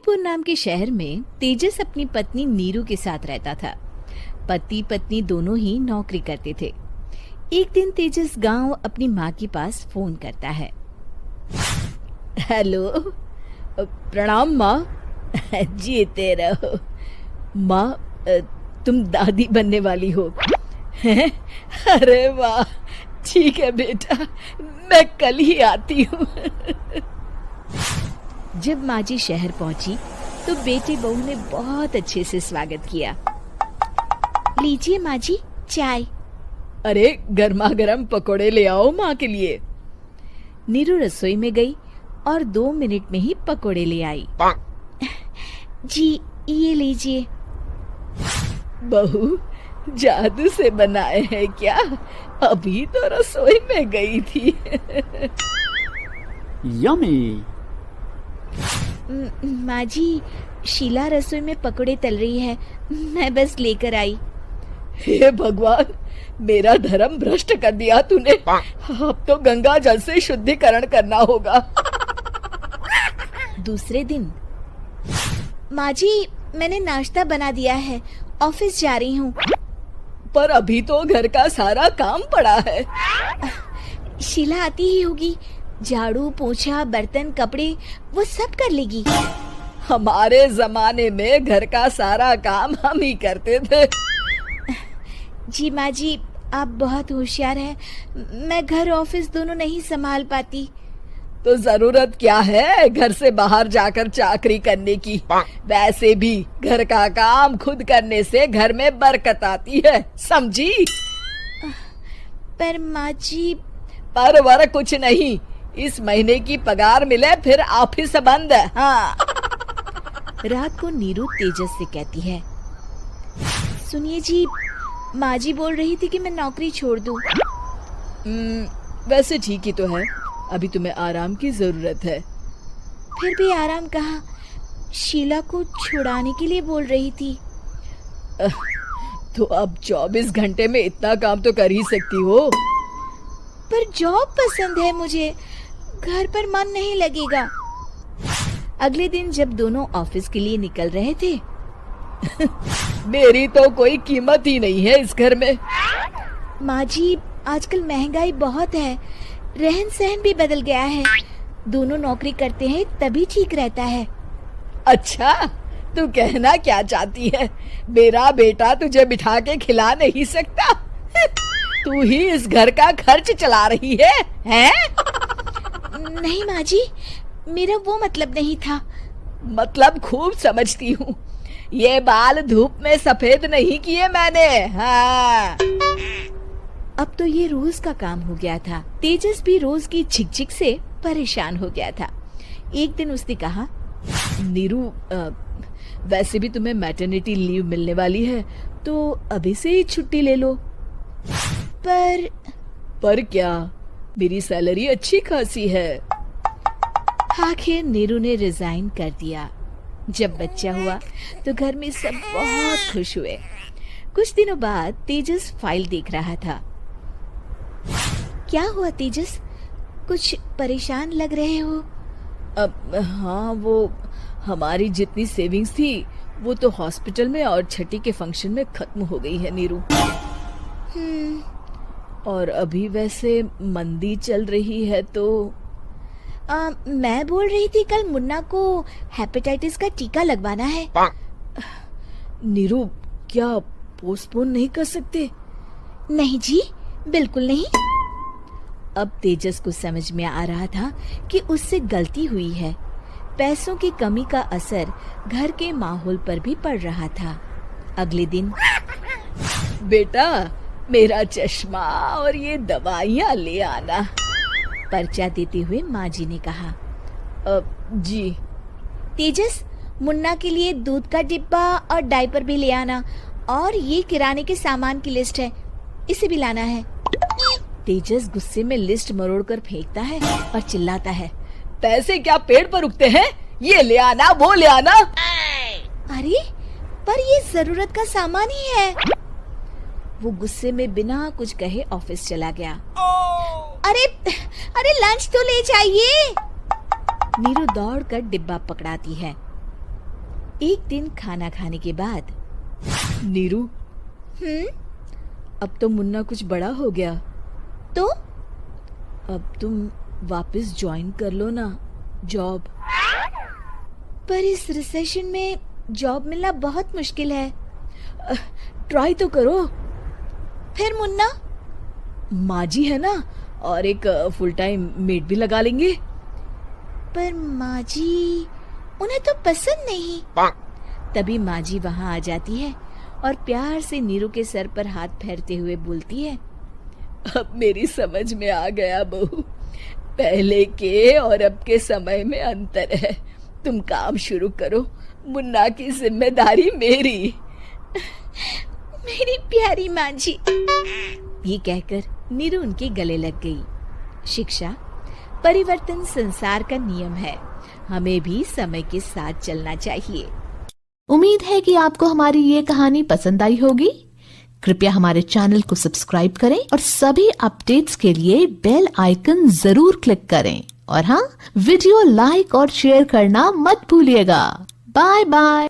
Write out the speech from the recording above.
जयपुर नाम के शहर में तेजस अपनी पत्नी नीरू के साथ रहता था। पति पत्नी दोनों ही नौकरी करते थे। एक दिन तेजस गांव अपनी माँ के पास फोन करता है। हेलो, प्रणाम माँ। जीते रहो माँ, तुम दादी बनने वाली हो। अरे वाह, ठीक है बेटा, मैं कल ही आती हूँ। जब माँ जी शहर पहुंची तो बेटे बहू ने बहुत अच्छे से स्वागत किया। लीजिए माँ जी, चाय। अरे गर्मा गर्म पकोड़े ले आओ माँ के लिए। नीरू रसोई में गई और 2 मिनट में ही पकोड़े ले आई। जी ये लीजिए। बहू जादू से बनाए हैं क्या? अभी तो रसोई में गई थी। यम्मी। माँ जी, शीला रसोई में पकोड़े तल रही है, मैं बस लेकर आई। हे भगवान, मेरा धर्म भ्रष्ट कर दिया तूने। अब तो गंगा जल से शुद्धिकरण करना होगा। दूसरे दिन, माँ जी मैंने नाश्ता बना दिया है, ऑफिस जा रही हूँ। पर अभी तो घर का सारा काम पड़ा है। शीला आती ही होगी, झाड़ू पोछा बर्तन कपड़े वो सब कर लेगी। हमारे जमाने में घर का सारा काम हम ही करते थे। जी माँ जी, आप बहुत होशियार हैं, मैं घर ऑफिस दोनों नहीं संभाल पाती। तो जरूरत क्या है घर से बाहर जाकर चाकरी करने की? वैसे भी घर का काम खुद करने से घर में बरकत आती है, समझी? पर माँ जी। पर वर कुछ नहीं, इस महीने की पगार मिले फिर ऑफिस बंद। हाँ। रात को नीरू तेजस से कहती है, सुनिए जी, माँ जी बोल रही थी कि मैं नौकरी छोड़ दूं। वैसे ठीक ही तो है, अभी तुम्हें आराम की जरूरत है। फिर भी आराम कहाँ, शीला को छुड़ाने के लिए बोल रही थी। तो अब 24 घंटे में इतना काम तो कर ही सकती हो। पर जॉब पसंद है मुझे, घर पर मन नहीं लगेगा। अगले दिन जब दोनों ऑफिस के लिए निकल रहे थे, मेरी तो कोई कीमत ही नहीं है इस घर में। माँ जी, आजकल महंगाई बहुत है, रहन सहन भी बदल गया है, दोनों नौकरी करते हैं तभी ठीक रहता है। अच्छा, तू कहना क्या चाहती है? मेरा बेटा तुझे बिठा के खिला नहीं सकता? तू ही इस घर का खर्च चला रही है, हैं? नहीं माँ जी, मेरा वो मतलब नहीं था। मतलब खूब समझती हूँ, ये बाल धूप में सफेद नहीं किए मैंने। हाँ। अब तो ये रोज का काम हो गया था। तेजस भी रोज की झिकझिक से परेशान हो गया था। एक दिन उसने कहा, नीरू, वैसे भी तुम्हें मैटरनिटी लीव मिलने वाली है, तो अभी से ही छुट्टी ले लो। पर क्या, मेरी सैलरी अच्छी खासी है। आखिर नीरू ने रिजाइन कर दिया। जब बच्चा हुआ तो घर में सब बहुत खुश हुए। कुछ दिनों बाद तेजस फाइल देख रहा था। क्या हुआ तेजस, कुछ परेशान लग रहे हो? हाँ, वो हमारी जितनी सेविंग्स थी वो तो हॉस्पिटल में और छठी के फंक्शन में खत्म हो गई है नीरू। और अभी वैसे मंदी चल रही है तो मैं बोल रही थी कल मुन्ना को हेपेटाइटिस का टीका लगवाना है। नीरू, क्या पोस्टपोन नहीं कर सकते? नहीं जी, बिल्कुल नहीं। अब तेजस को समझ में आ रहा था कि उससे गलती हुई है। पैसों की कमी का असर घर के माहौल पर भी पड़ रहा था। अगले दिन, बेटा मेरा चश्मा और ये दवाइयाँ ले आना, पर्चा देते हुए माँ जी ने कहा। जी। तेजस, मुन्ना के लिए दूध का डिब्बा और डायपर भी ले आना, और ये किराने के सामान की लिस्ट है, इसे भी लाना है। तेजस गुस्से में लिस्ट मरोड़कर फेंकता है और चिल्लाता है, पैसे क्या पेड़ पर उगते हैं? ये ले आना, वो ले आना। अरे पर ये जरूरत का सामान ही है। वो गुस्से में बिना कुछ कहे ऑफिस चला गया। अरे लंच तो ले जाइए। नीरू दौड़कर डिब्बा पकड़ाती है। एक दिन खाना खाने के बाद, नीरू, अब तो मुन्ना कुछ बड़ा हो गया, तो अब तुम वापस ज्वाइन कर लो ना जॉब। पर इस रिसेशन में जॉब मिलना बहुत मुश्किल है। ट्राई तो करो। फिर मुन्ना? माँ जी है ना, और एक फुल टाइम मेड भी लगा लेंगे। पर माँ जी, उन्हें तो पसंद नहीं। तभी माँ जी वहाँ आ जाती है और प्यार से नीरू के सर पर हाथ फेरते हुए बोलती है, अब मेरी समझ में आ गया बहू, पहले के और अब के समय में अंतर है। तुम काम शुरू करो, मुन्ना की जिम्मेदारी मेरी। मेरी प्यारी माँ जी। ये कहकर नीरू उनके गले लग गई। शिक्षा, परिवर्तन संसार का नियम है, हमें भी समय के साथ चलना चाहिए। उम्मीद है कि आपको हमारी ये कहानी पसंद आई होगी। कृपया हमारे चैनल को सब्सक्राइब करें और सभी अपडेट्स के लिए बेल आइकन जरूर क्लिक करें। और हाँ, वीडियो लाइक और शेयर करना मत भूलिएगा। Bye bye.